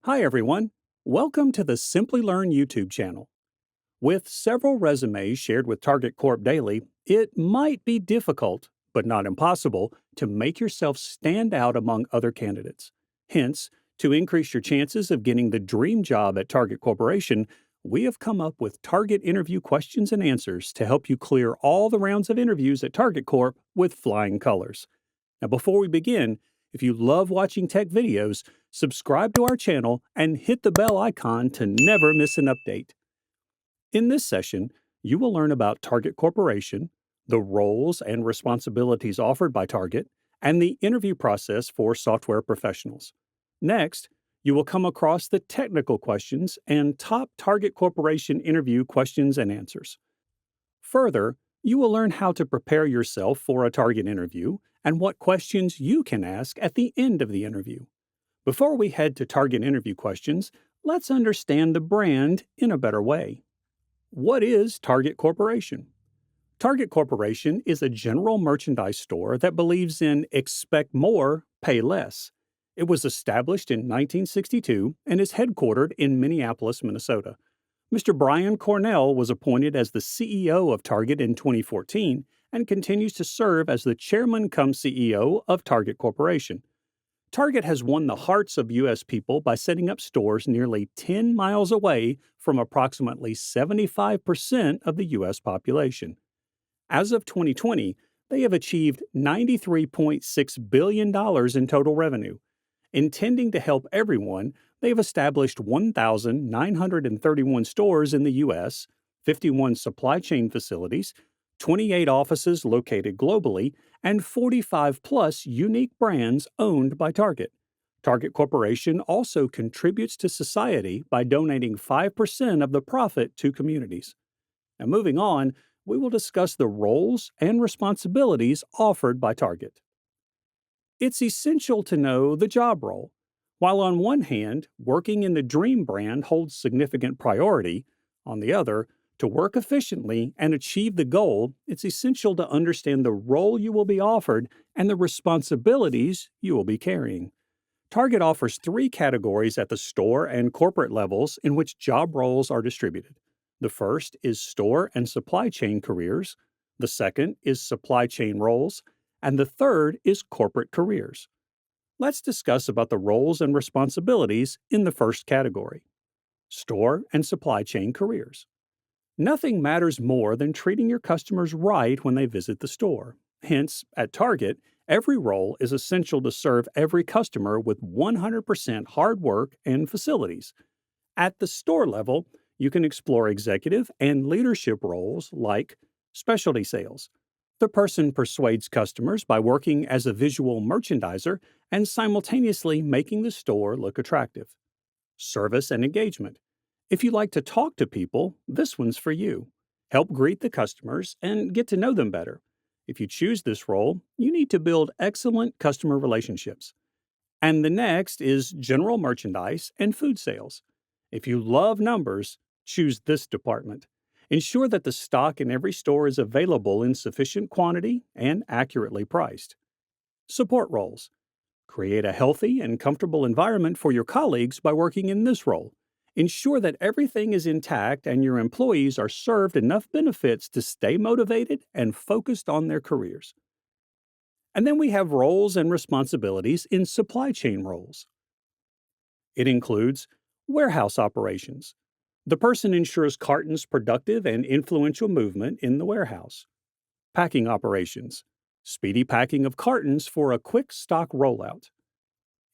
Hi, everyone. Welcome to the Simplilearn YouTube channel. With several resumes shared with Target Corp daily, it might be difficult, but not impossible, to make yourself stand out among other candidates. Hence, to increase your chances of getting the dream job at Target Corporation, we have come up with Target interview questions and answers to help you clear all the rounds of interviews at Target Corp with flying colors. Now, before we begin, if you love watching tech videos, subscribe to our channel and hit the bell icon to never miss an update. In this session, you will learn about Target Corporation, the roles and responsibilities offered by Target, and the interview process for software professionals. Next, you will come across the technical questions and top Target Corporation interview questions and answers. Further, you will learn how to prepare yourself for a Target interview and what questions you can ask at the end of the interview. Before we head to Target interview questions, let's understand the brand in a better way. What is Target Corporation? Target Corporation is a general merchandise store that believes in expect more, pay less. It was established in 1962 and is headquartered in Minneapolis, Minnesota. Mr. Brian Cornell was appointed as the CEO of Target in 2014 and continues to serve as the chairman cum CEO of Target Corporation. Target has won the hearts of U.S. people by setting up stores nearly 10 miles away from approximately 75% of the U.S. population. As of 2020, they have achieved $93.6 billion in total revenue. Intending to help everyone, they have established 1,931 stores in the U.S., 51 supply chain facilities, 28 offices located globally, and 45 plus unique brands owned by Target. Target Corporation also contributes to society by donating 5% of the profit to communities. Now, moving on, we will discuss the roles and responsibilities offered by Target. It's essential to know the job role. While on one hand, working in the dream brand holds significant priority, on the other, to work efficiently and achieve the goal, it's essential to understand the role you will be offered and the responsibilities you will be carrying. Target offers three categories at the store and corporate levels in which job roles are distributed. The first is store and supply chain careers, the second is supply chain roles, and the third is corporate careers. Let's discuss about the roles and responsibilities in the first category, store and supply chain careers. Nothing matters more than treating your customers right when they visit the store. Hence, at Target, every role is essential to serve every customer with 100% hard work and facilities. At the store level, you can explore executive and leadership roles like specialty sales. The person persuades customers by working as a visual merchandiser and simultaneously making the store look attractive. Service and engagement. If you like to talk to people, this one's for you. Help greet the customers and get to know them better. If you choose this role, you need to build excellent customer relationships. And the next is general merchandise and food sales. If you love numbers, choose this department. Ensure that the stock in every store is available in sufficient quantity and accurately priced. Support roles. Create a healthy and comfortable environment for your colleagues by working in this role. Ensure that everything is intact and your employees are served enough benefits to stay motivated and focused on their careers. And then we have roles and responsibilities in supply chain roles. It includes warehouse operations. The person ensures cartons' productive and influential movement in the warehouse. Packing operations. Speedy packing of cartons for a quick stock rollout.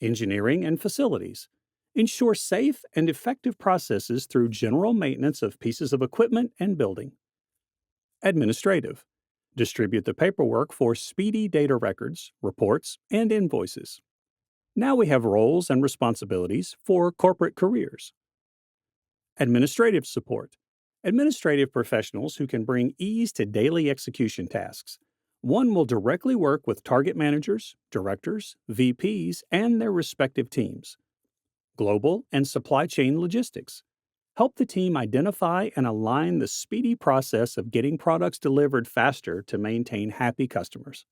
Engineering and facilities. Ensure safe and effective processes through general maintenance of pieces of equipment and building. Administrative. Distribute the paperwork for speedy data records, reports, and invoices. Now we have roles and responsibilities for corporate careers. Administrative support. Administrative professionals who can bring ease to daily execution tasks. One will directly work with target managers, directors, VPs, and their respective teams. Global and supply chain logistics. Help the team identify and align the speedy process of getting products delivered faster to maintain happy customers.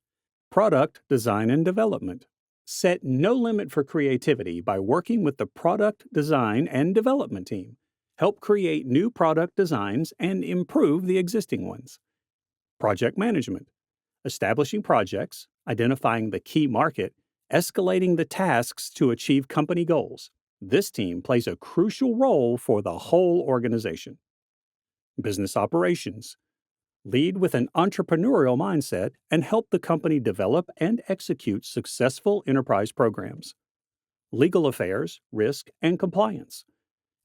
Product design and development. Set no limit for creativity by working with the product design and development team. Help create new product designs and improve the existing ones. Project management. Establishing projects, identifying the key market, escalating the tasks to achieve company goals. This team plays a crucial role for the whole organization. Business operations. Lead with an entrepreneurial mindset and help the company develop and execute successful enterprise programs. Legal affairs, risk, and compliance.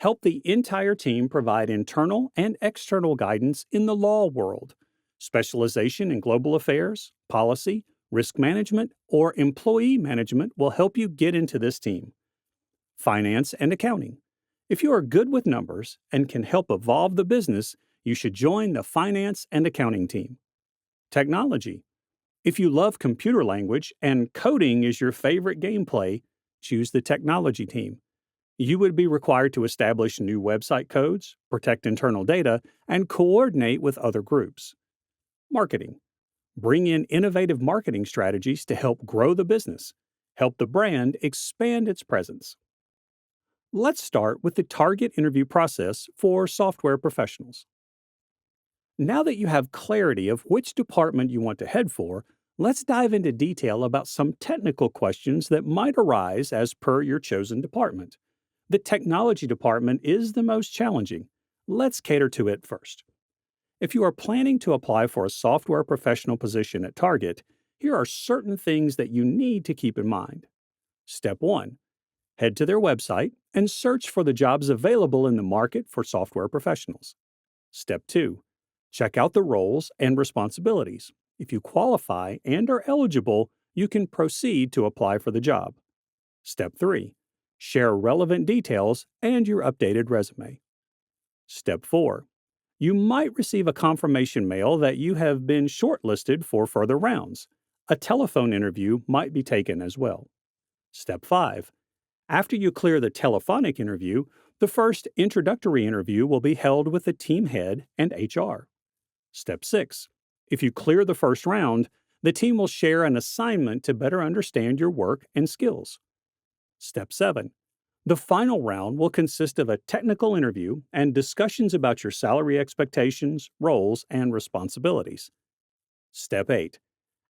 Help the entire team provide internal and external guidance in the law world. Specialization in global affairs, policy, risk management, or employee management will help you get into this team. Finance and accounting. If you are good with numbers and can help evolve the business, you should join the finance and accounting team. Technology. If you love computer language and coding is your favorite gameplay, choose the technology team. You would be required to establish new website codes, protect internal data, and coordinate with other groups. Marketing. Bring in innovative marketing strategies to help grow the business. Help the brand expand its presence. Let's start with the target interview process for software professionals. Now that you have clarity of which department you want to head for, let's dive into detail about some technical questions that might arise as per your chosen department. The technology department is the most challenging. Let's cater to it first. If you are planning to apply for a software professional position at Target, here are certain things that you need to keep in mind. Step 1. Head to their website and search for the jobs available in the market for software professionals. Step 2. Check out the roles and responsibilities. If you qualify and are eligible, you can proceed to apply for the job. Step 3. Share relevant details and your updated resume. Step 4. You might receive a confirmation mail that you have been shortlisted for further rounds. A telephone interview might be taken as well. Step 5. After you clear the telephonic interview, the first introductory interview will be held with the team head and HR. Step 6. If you clear the first round, the team will share an assignment to better understand your work and skills. Step 7. The final round will consist of a technical interview and discussions about your salary expectations, roles, and responsibilities. Step 8.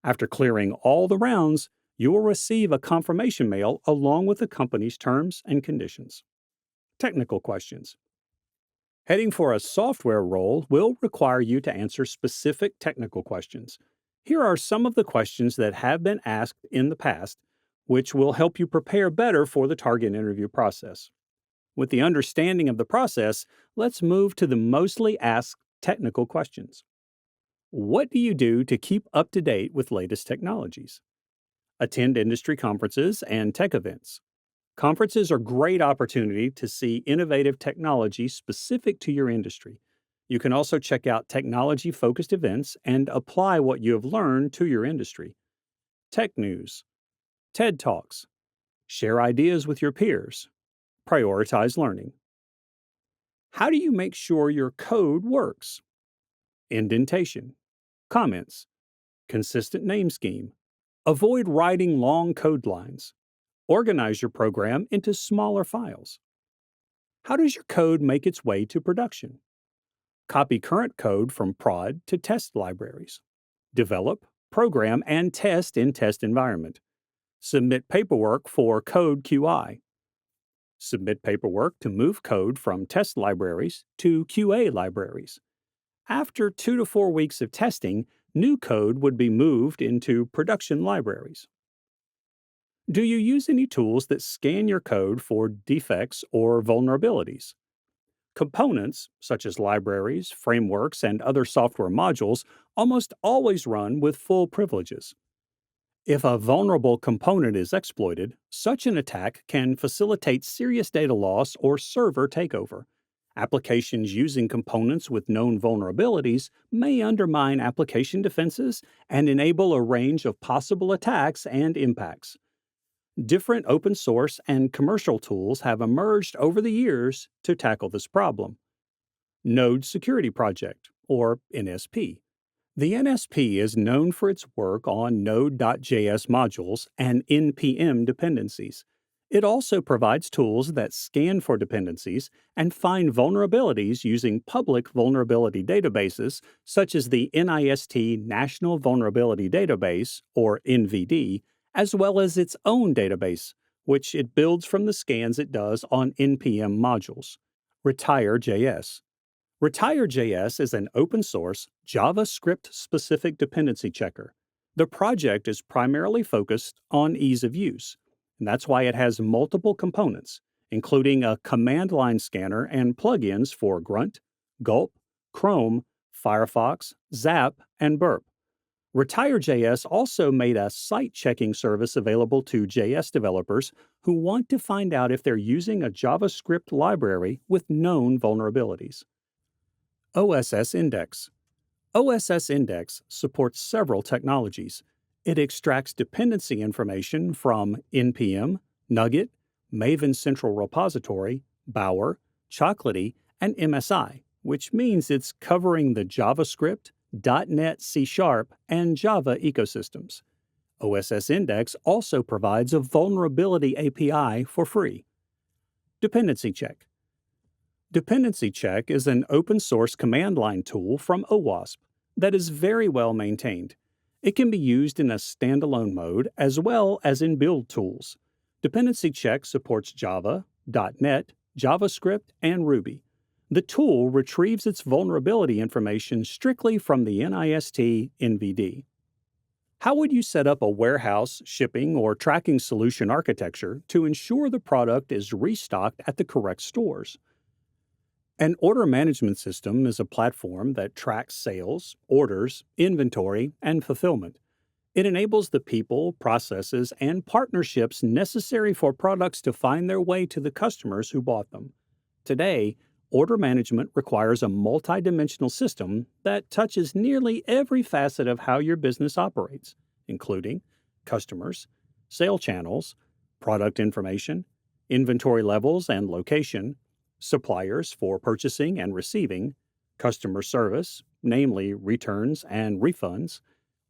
After clearing all the rounds, you will receive a confirmation mail along with the company's terms and conditions. Technical questions. Heading for a software role will require you to answer specific technical questions. Here are some of the questions that have been asked in the past, which will help you prepare better for the target interview process. With the understanding of the process, let's move to the mostly asked technical questions. What do you do to keep up to date with latest technologies? Attend industry conferences and tech events. Conferences are a great opportunity to see innovative technology specific to your industry. You can also check out technology-focused events and apply what you have learned to your industry. Tech news. TED Talks. Share ideas with your peers. Prioritize learning. How do you make sure your code works? Indentation. Comments. Consistent name scheme. Avoid writing long code lines. Organize your program into smaller files. How does your code make its way to production? Copy current code from prod to test libraries. Develop, program, and test in test environment. Submit paperwork for code QI. Submit paperwork to move code from test libraries to QA libraries. After 2 to 4 weeks of testing, new code would be moved into production libraries. Do you use any tools that scan your code for defects or vulnerabilities? Components, such as libraries, frameworks, and other software modules, almost always run with full privileges. If a vulnerable component is exploited, such an attack can facilitate serious data loss or server takeover. Applications using components with known vulnerabilities may undermine application defenses and enable a range of possible attacks and impacts. Different open source and commercial tools have emerged over the years to tackle this problem. Node Security Project, or NSP. The NSP is known for its work on Node.js modules and NPM dependencies. It also provides tools that scan for dependencies and find vulnerabilities using public vulnerability databases such as the NIST National Vulnerability Database, or NVD, as well as its own database, which it builds from the scans it does on NPM modules. Retire.js. Retire.js is an open source, JavaScript specific dependency checker. The project is primarily focused on ease of use, and that's why it has multiple components, including a command line scanner and plugins for Grunt, Gulp, Chrome, Firefox, Zap, and Burp. Retire.js also made a site checking service available to JS developers who want to find out if they're using a JavaScript library with known vulnerabilities. OSS Index. OSS Index supports several technologies. It extracts dependency information from NPM, Nugget, Maven Central Repository, Bower, Chocolatey, and MSI, which means it's covering the JavaScript, .NET C#, and Java ecosystems. OSS Index also provides a vulnerability API for free. Dependency Check. Dependency Check is an open source command line tool from OWASP that is very well maintained. It can be used in a standalone mode as well as in build tools. Dependency Check supports Java, .NET, JavaScript, and Ruby. The tool retrieves its vulnerability information strictly from the NIST NVD. How would you set up a warehouse, shipping, or tracking solution architecture to ensure the product is restocked at the correct stores? An order management system is a platform that tracks sales, orders, inventory, and fulfillment. It enables the people, processes, and partnerships necessary for products to find their way to the customers who bought them. Today, order management requires a multidimensional system that touches nearly every facet of how your business operates, including customers, sale channels, product information, inventory levels and location, suppliers for purchasing and receiving, customer service, namely returns and refunds,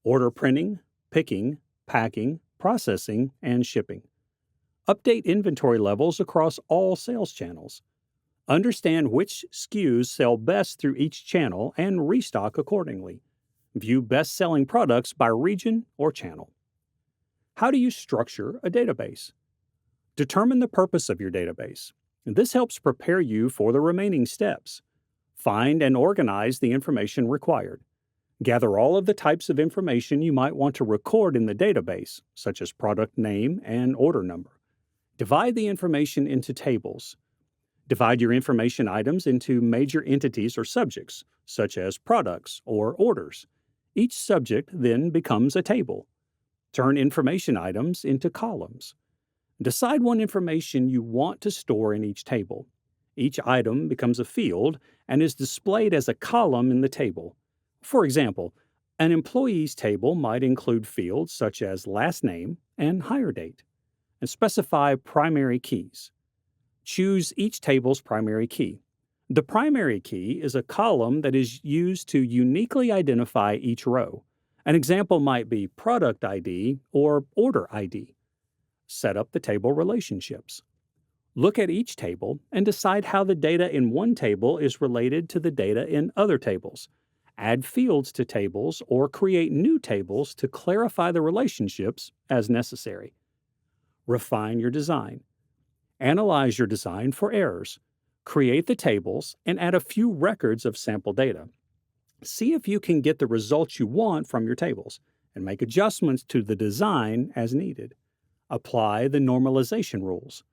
order printing, picking, packing, processing, and shipping. Update inventory levels across all sales channels. Understand which SKUs sell best through each channel and restock accordingly. View best-selling products by region or channel. How do you structure a database? Determine the purpose of your database. This helps prepare you for the remaining steps. Find and organize the information required. Gather all of the types of information you might want to record in the database, such as product name and order number. Divide the information into tables. Divide your information items into major entities or subjects, such as products or orders. Each subject then becomes a table. Turn information items into columns. Decide what information you want to store in each table. Each item becomes a field and is displayed as a column in the table. For example, an employee's table might include fields such as last name and hire date, and specify primary keys. Choose each table's primary key. The primary key is a column that is used to uniquely identify each row. An example might be product ID or order ID. Set up the table relationships. Look at each table and decide how the data in one table is related to the data in other tables. Add fields to tables or create new tables to clarify the relationships as necessary. Refine your design. Analyze your design for errors. Create the tables and add a few records of sample data. See if you can get the results you want from your tables and make adjustments to the design as needed. Apply the normalization rules.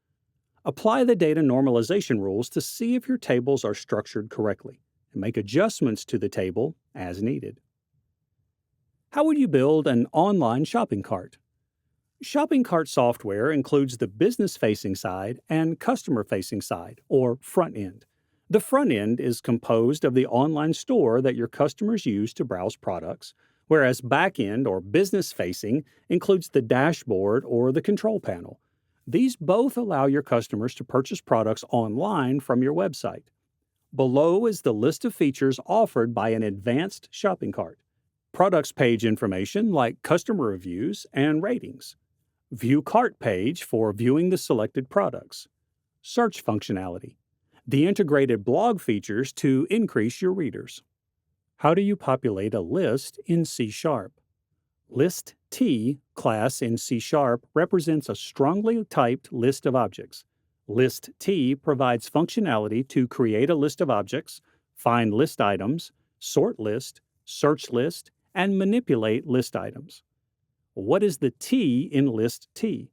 Apply the data normalization rules to see if your tables are structured correctly and make adjustments to the table as needed. How would you build an online shopping cart? Shopping cart software includes the business-facing side and customer-facing side, or front end. The front end is composed of the online store that your customers use to browse products, whereas back end, or business-facing, includes the dashboard or the control panel. These both allow your customers to purchase products online from your website. Below is the list of features offered by an advanced shopping cart. Products page information like customer reviews and ratings. View cart page for viewing the selected products. Search functionality. The integrated blog features to increase your readers. How do you populate a list in C Sharp? List T class in C Sharp represents a strongly typed list of objects. List T provides functionality to create a list of objects, find list items, sort list, search list, and manipulate list items. What is the T in List T?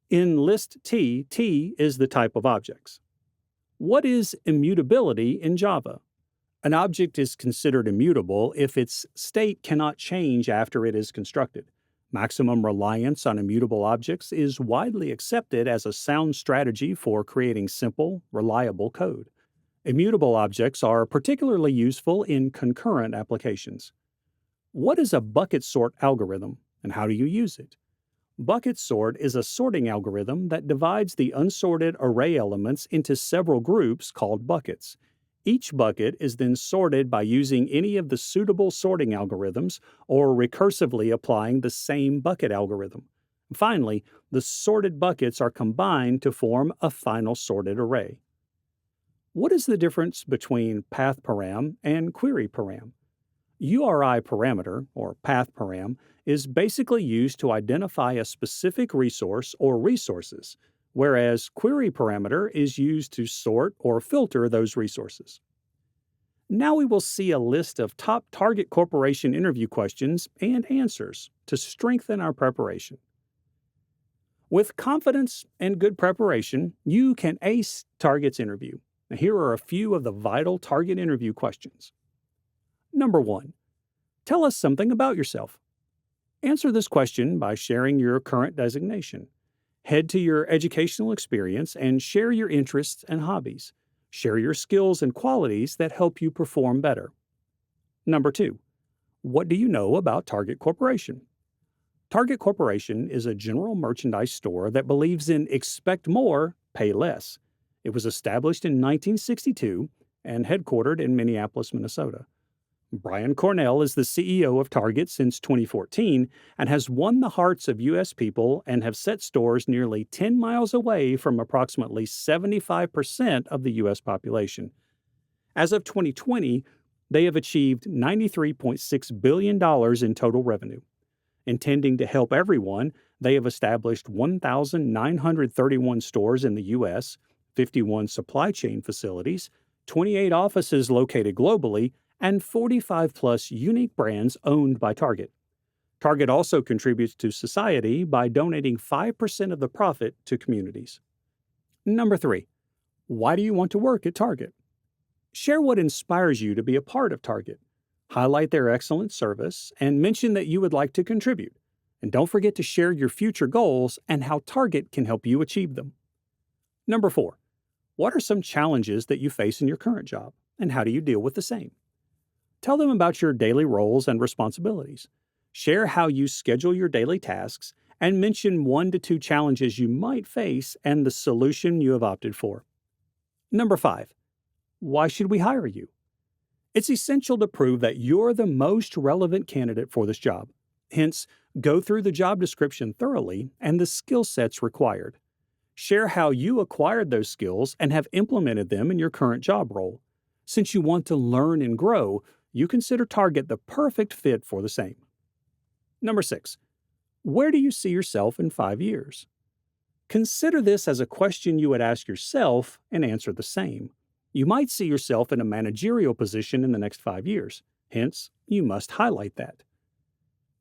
In List T, T is the type of objects. What is immutability in Java? An object is considered immutable if its state cannot change after it is constructed. Maximum reliance on immutable objects is widely accepted as a sound strategy for creating simple, reliable code. Immutable objects are particularly useful in concurrent applications. What is a bucket sort algorithm, and how do you use it? Bucket sort is a sorting algorithm that divides the unsorted array elements into several groups called buckets. Each bucket is then sorted by using any of the suitable sorting algorithms or recursively applying the same bucket algorithm. Finally, the sorted buckets are combined to form a final sorted array. What is the difference between path param and query param? URI parameter, or path param, is basically used to identify a specific resource or resources, whereas query parameter is used to sort or filter those resources. Now we will see a list of top Target Corporation interview questions and answers to strengthen our preparation. With confidence and good preparation, you can ace Target's interview. Now, here are a few of the vital Target interview questions. Number 1. Tell us something about yourself. Answer this question by sharing your current designation. Head to your educational experience and share your interests and hobbies. Share your skills and qualities that help you perform better. Number 2. What do you know about Target Corporation? Target Corporation is a general merchandise store that believes in expect more, pay less. It was established in 1962 and headquartered in Minneapolis, Minnesota. Brian Cornell is the CEO of Target since 2014 and has won the hearts of U.S. people and have set stores nearly 10 miles away from approximately 75% of the U.S. population. As of 2020, they have achieved $93.6 billion in total revenue. Intending to help everyone, they have established 1,931 stores in the U.S., 51 supply chain facilities, 28 offices located globally, and 45-plus unique brands owned by Target. Target also contributes to society by donating 5% of the profit to communities. Number 3. Why do you want to work at Target? Share what inspires you to be a part of Target. Highlight their excellent service and mention that you would like to contribute. And don't forget to share your future goals and how Target can help you achieve them. Number 4. What are some challenges that you face in your current job, and how do you deal with the same? Tell them about your daily roles and responsibilities. Share how you schedule your daily tasks and mention 1 to 2 challenges you might face and the solution you have opted for. Number 5. Why should we hire you? It's essential to prove that you're the most relevant candidate for this job. Hence, go through the job description thoroughly and the skill sets required. Share how you acquired those skills and have implemented them in your current job role. Since you want to learn and grow, you consider Target the perfect fit for the same. Number 6. Where do you see yourself in 5 years? Consider this as a question you would ask yourself and answer the same. You might see yourself in a managerial position in the next 5 years. Hence, you must highlight that.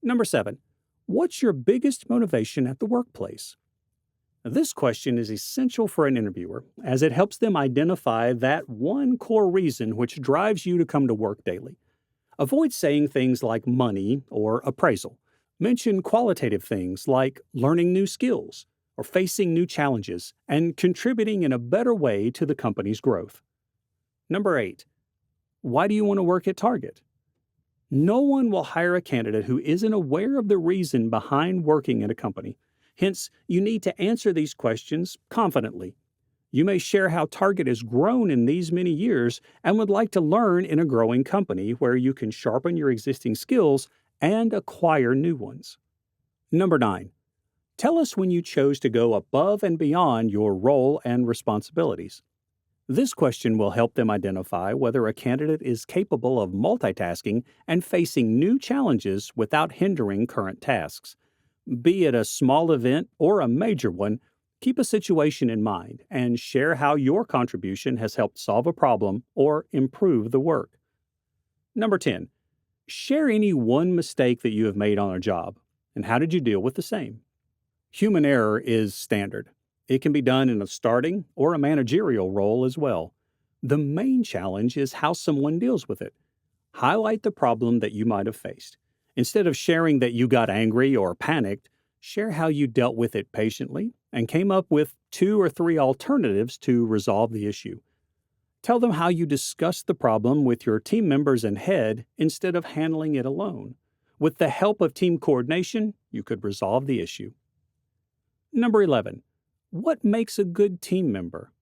Number 7. What's your biggest motivation at the workplace? This question is essential for an interviewer as it helps them identify that one core reason which drives you to come to work daily. Avoid saying things like money or appraisal. Mention qualitative things like learning new skills or facing new challenges and contributing in a better way to the company's growth. Number 8. Why do you want to work at Target? No one will hire a candidate who isn't aware of the reason behind working at a company. Hence, you need to answer these questions confidently. You may share how Target has grown in these many years and would like to learn in a growing company where you can sharpen your existing skills and acquire new ones. Number 9. Tell us when you chose to go above and beyond your role and responsibilities. This question will help them identify whether a candidate is capable of multitasking and facing new challenges without hindering current tasks. Be it a small event or a major one, keep a situation in mind and share how your contribution has helped solve a problem or improve the work. Number 10. Share any one mistake that you have made on a job, and how did you deal with the same? Human error is standard. It can be done in a starting or a managerial role as well. The main challenge is how someone deals with it. Highlight the problem that you might have faced. Instead of sharing that you got angry or panicked, share how you dealt with it patiently and came up with 2 or 3 alternatives to resolve the issue. Tell them how you discussed the problem with your team members and head instead of handling it alone. With the help of team coordination, you could resolve the issue. Number 11. What makes a good team member?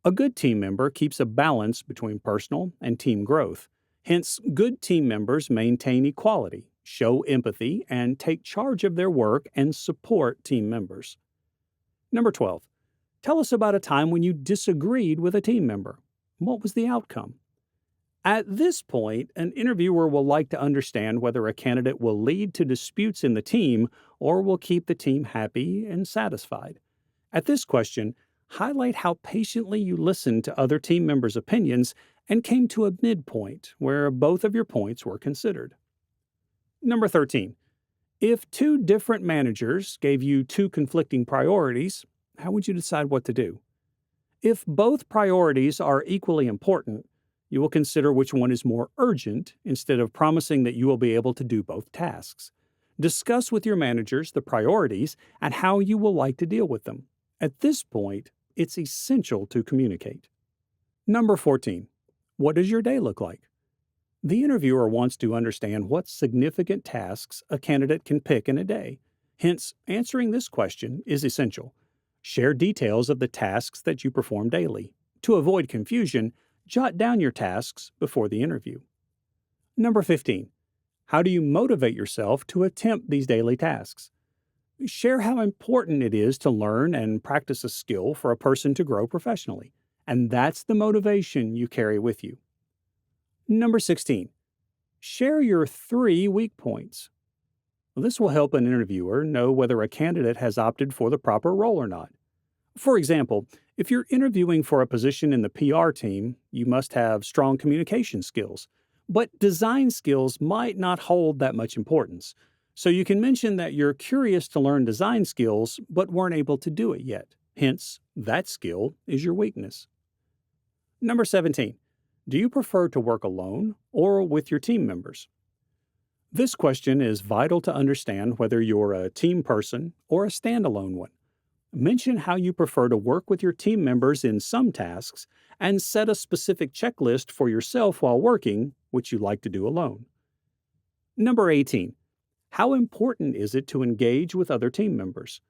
A good team member keeps a balance between personal and team growth. Hence, good team members maintain equality, show empathy, and take charge of their work and support team members. Number 12. Tell us about a time when you disagreed with a team member. What was the outcome? At this point, an interviewer will like to understand whether a candidate will lead to disputes in the team or will keep the team happy and satisfied. At this question, highlight how patiently you listened to other team members' opinions and came to a midpoint where both of your points were considered. Number 13. If 2 different managers gave you 2 conflicting priorities, how would you decide what to do? If both priorities are equally important, you will consider which one is more urgent instead of promising that you will be able to do both tasks. Discuss with your managers the priorities and how you will like to deal with them. At this point, it's essential to communicate. Number 14. What does your day look like? The interviewer wants to understand what significant tasks a candidate can pick in a day. Hence, answering this question is essential. Share details of the tasks that you perform daily. To avoid confusion, jot down your tasks before the interview. Number 15. How do you motivate yourself to attempt these daily tasks? Share how important it is to learn and practice a skill for a person to grow professionally, and that's the motivation you carry with you. Number 16. Share your 3 weak points. This will help an interviewer know whether a candidate has opted for the proper role or not. For example, if you're interviewing for a position in the PR team, you must have strong communication skills. But design skills might not hold that much importance. So you can mention that you're curious to learn design skills but weren't able to do it yet. Hence, that skill is your weakness. Number 17. Do you prefer to work alone or with your team members? This question is vital to understand whether you're a team person or a standalone one. Mention how you prefer to work with your team members in some tasks and set a specific checklist for yourself while working, which you like to do alone. Number 18. How important is it to engage with other team members?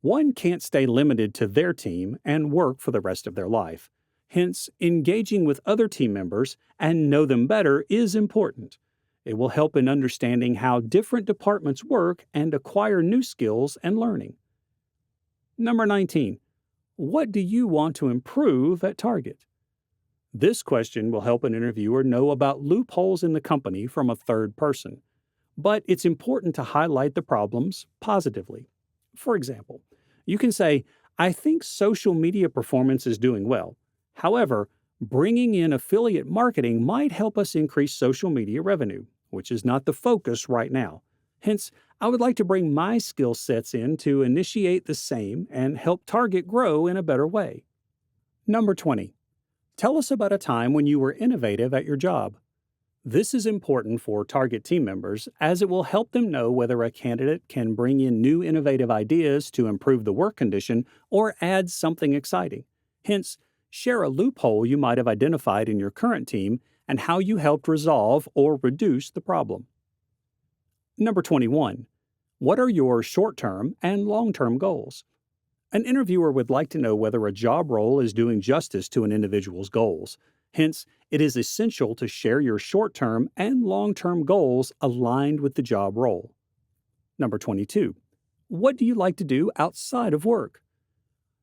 One can't stay limited to their team and work for the rest of their life. Hence, engaging with other team members and know them better is important. It will help in understanding how different departments work and acquire new skills and learning. Number 19. What do you want to improve at Target? This question will help an interviewer know about loopholes in the company from a third person. But it's important to highlight the problems positively. For example, you can say, I think social media performance is doing well. However, bringing in affiliate marketing might help us increase social media revenue, which is not the focus right now. Hence, I would like to bring my skill sets in to initiate the same and help Target grow in a better way. Number 20. Tell us about a time when you were innovative at your job. This is important for Target team members as it will help them know whether a candidate can bring in new innovative ideas to improve the work condition or add something exciting. Hence, share a loophole you might have identified in your current team and how you helped resolve or reduce the problem. Number 21. What are your short-term and long-term goals? An interviewer would like to know whether a job role is doing justice to an individual's goals. Hence, it is essential to share your short term and long term goals aligned with the job role. Number 22. What do you like to do outside of work?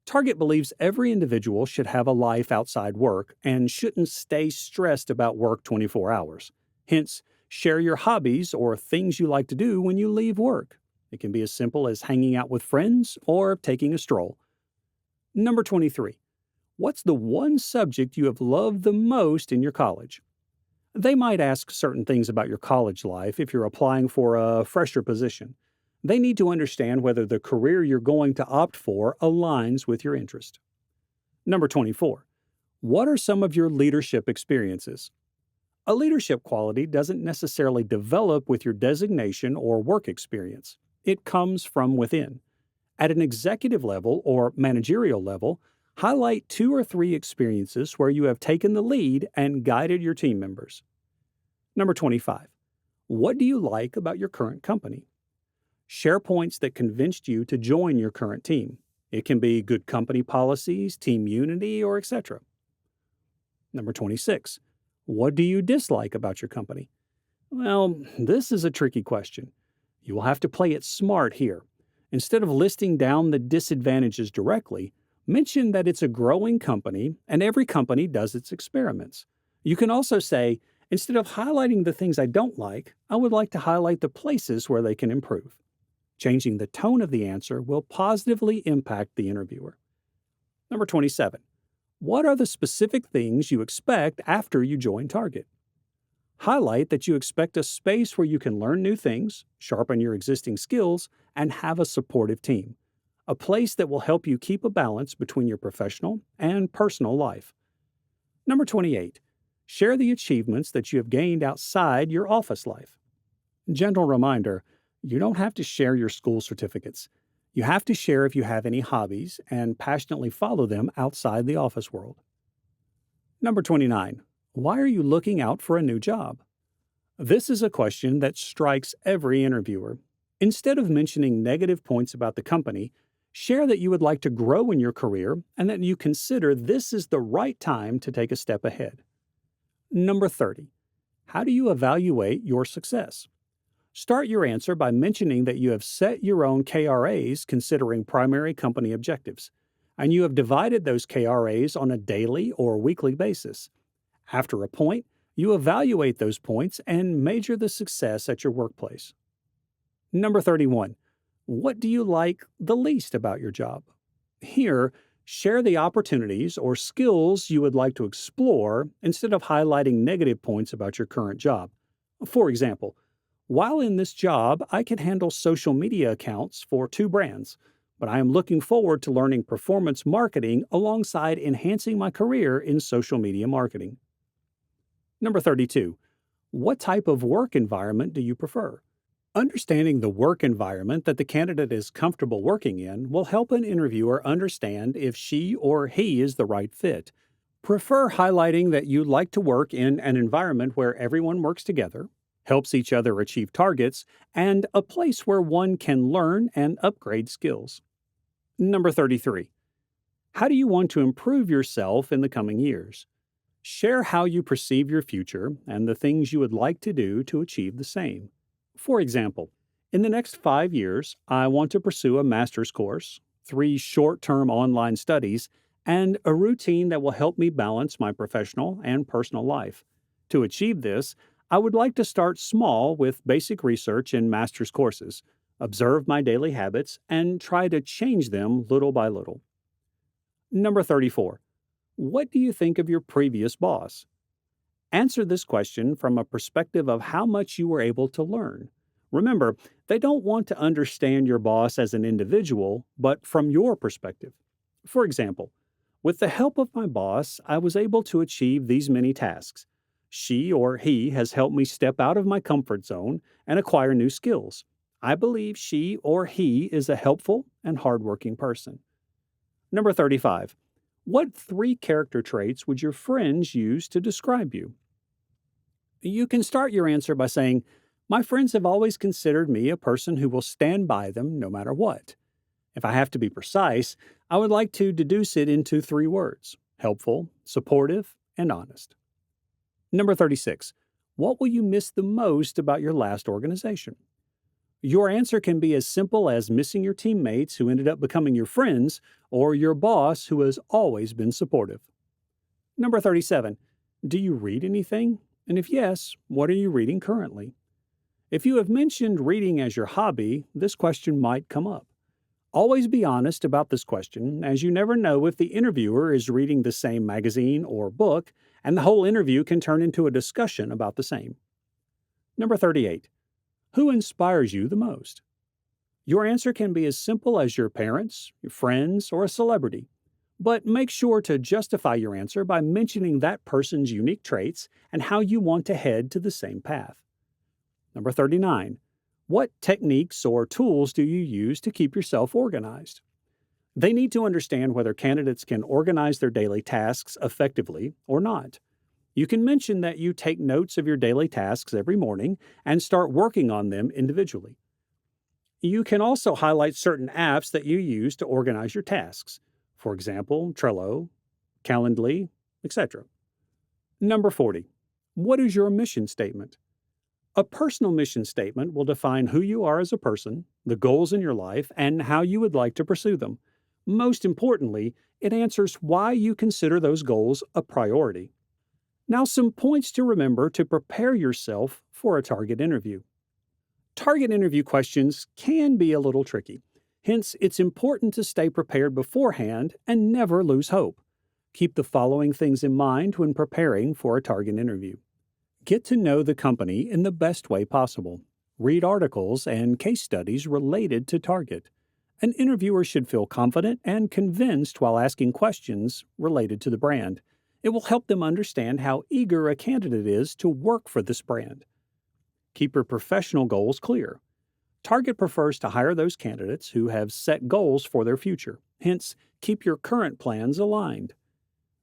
Target believes every individual should have a life outside work and shouldn't stay stressed about work 24 hours. Hence, share your hobbies or things you like to do when you leave work. It can be as simple as hanging out with friends or taking a stroll. Number 23. What's the one subject you have loved the most in your college? They might ask certain things about your college life if you're applying for a fresher position. They need to understand whether the career you're going to opt for aligns with your interest. Number 24. What are some of your leadership experiences? A leadership quality doesn't necessarily develop with your designation or work experience. It comes from within. At an executive level or managerial level, highlight 2 or 3 experiences where you have taken the lead and guided your team members. Number 25. What do you like about your current company? Share points that convinced you to join your current team. It can be good company policies, team unity, or etc. Number 26. What do you dislike about your company? Well, this is a tricky question. You will have to play it smart here. Instead of listing down the disadvantages directly, mention that it's a growing company and every company does its experiments. You can also say, instead of highlighting the things I don't like, I would like to highlight the places where they can improve. Changing the tone of the answer will positively impact the interviewer. Number 27. What are the specific things you expect after you join Target? Highlight that you expect a space where you can learn new things, sharpen your existing skills, and have a supportive team. A place that will help you keep a balance between your professional and personal life. Number 28. Share the achievements that you have gained outside your office life. Gentle reminder, you don't have to share your school certificates. You have to share if you have any hobbies and passionately follow them outside the office world. Number 29. Why are you looking out for a new job? This is a question that strikes every interviewer. Instead of mentioning negative points about the company, share that you would like to grow in your career and that you consider this is the right time to take a step ahead. Number 30. How do you evaluate your success? Start your answer by mentioning that you have set your own KRAs considering primary company objectives, and you have divided those KRAs on a daily or weekly basis. After a point, you evaluate those points and measure the success at your workplace. Number 31. What do you like the least about your job? Here, share the opportunities or skills you would like to explore instead of highlighting negative points about your current job. For example, while in this job, I can handle social media accounts for 2 brands, but I am looking forward to learning performance marketing alongside enhancing my career in social media marketing. Number 32. What type of work environment do you prefer? Understanding the work environment that the candidate is comfortable working in will help an interviewer understand if she or he is the right fit. Prefer highlighting that you like to work in an environment where everyone works together, helps each other achieve targets, and a place where one can learn and upgrade skills. Number 33. How do you want to improve yourself in the coming years? Share how you perceive your future and the things you would like to do to achieve the same. For example, in the next 5 years, I want to pursue a master's course, 3 short-term online studies, and a routine that will help me balance my professional and personal life. To achieve this, I would like to start small with basic research in master's courses, observe my daily habits, and try to change them little by little. Number 34. What do you think of your previous boss? Answer this question from a perspective of how much you were able to learn. Remember, they don't want to understand your boss as an individual, but from your perspective. For example, with the help of my boss, I was able to achieve these many tasks. She or he has helped me step out of my comfort zone and acquire new skills. I believe she or he is a helpful and hardworking person. Number 35. What 3 character traits would your friends use to describe you? You can start your answer by saying, my friends have always considered me a person who will stand by them no matter what. If I have to be precise, I would like to deduce it into 3 words: helpful, supportive, and honest. Number 36. What will you miss the most about your last organization? Your answer can be as simple as missing your teammates who ended up becoming your friends or your boss who has always been supportive. Number 37. Do you read anything? And if yes, what are you reading currently? If you have mentioned reading as your hobby, this question might come up. Always be honest about this question, as you never know if the interviewer is reading the same magazine or book, and the whole interview can turn into a discussion about the same. Number 38. Who inspires you the most? Your answer can be as simple as your parents, your friends, or a celebrity. But make sure to justify your answer by mentioning that person's unique traits and how you want to head to the same path. Number 39. What techniques or tools do you use to keep yourself organized? They need to understand whether candidates can organize their daily tasks effectively or not. You can mention that you take notes of your daily tasks every morning and start working on them individually. You can also highlight certain apps that you use to organize your tasks. For example, Trello, Calendly, etc. Number 40. What is your mission statement? A personal mission statement will define who you are as a person, the goals in your life, and how you would like to pursue them. Most importantly, it answers why you consider those goals a priority. Now, some points to remember to prepare yourself for a target interview. Target interview questions can be a little tricky. Hence, it's important to stay prepared beforehand and never lose hope. Keep the following things in mind when preparing for a target interview. Get to know the company in the best way possible. Read articles and case studies related to Target. An interviewer should feel confident and convinced while asking questions related to the brand. It will help them understand how eager a candidate is to work for this brand. Keep your professional goals clear. Target prefers to hire those candidates who have set goals for their future. Hence, keep your current plans aligned.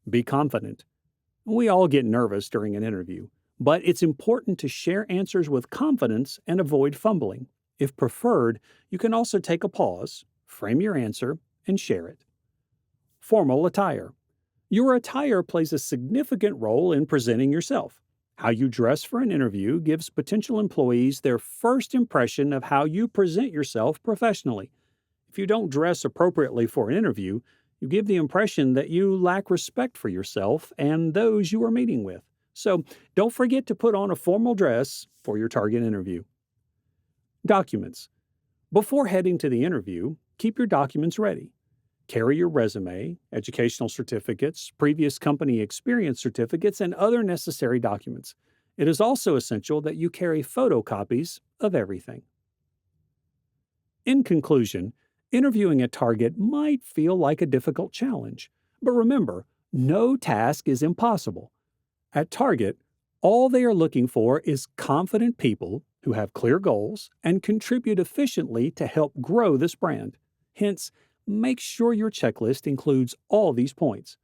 Be confident. We all get nervous during an interview, but it's important to share answers with confidence and avoid fumbling. If preferred, you can also take a pause, frame your answer, and share it. Formal attire. Your attire plays a significant role in presenting yourself. How you dress for an interview gives potential employees their first impression of how you present yourself professionally. If you don't dress appropriately for an interview, you give the impression that you lack respect for yourself and those you are meeting with. So don't forget to put on a formal dress for your target interview. Documents. Before heading to the interview, keep your documents ready. Carry your resume, educational certificates, previous company experience certificates, and other necessary documents. It is also essential that you carry photocopies of everything. In conclusion, interviewing at Target might feel like a difficult challenge, but remember, no task is impossible. At Target, all they are looking for is confident people who have clear goals and contribute efficiently to help grow this brand. Hence, make sure your checklist includes all these points.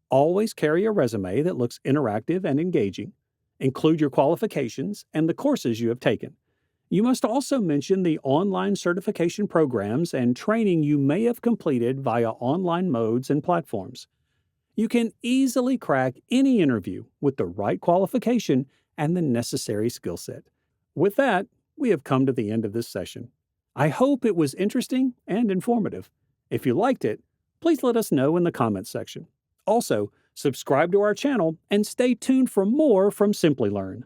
Always carry a resume that looks interactive and engaging. Include your qualifications and the courses you have taken. You must also mention the online certification programs and training you may have completed via online modes and platforms. You can easily crack any interview with the right qualification and the necessary skill set. With that, we have come to the end of this session. I hope it was interesting and informative. If you liked it, please let us know in the comments section. Also, subscribe to our channel and stay tuned for more from Simplilearn.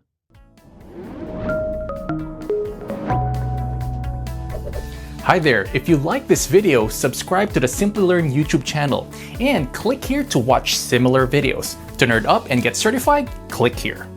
Hi there, if you like this video, subscribe to the Simplilearn YouTube channel and click here to watch similar videos. To nerd up and get certified, click here.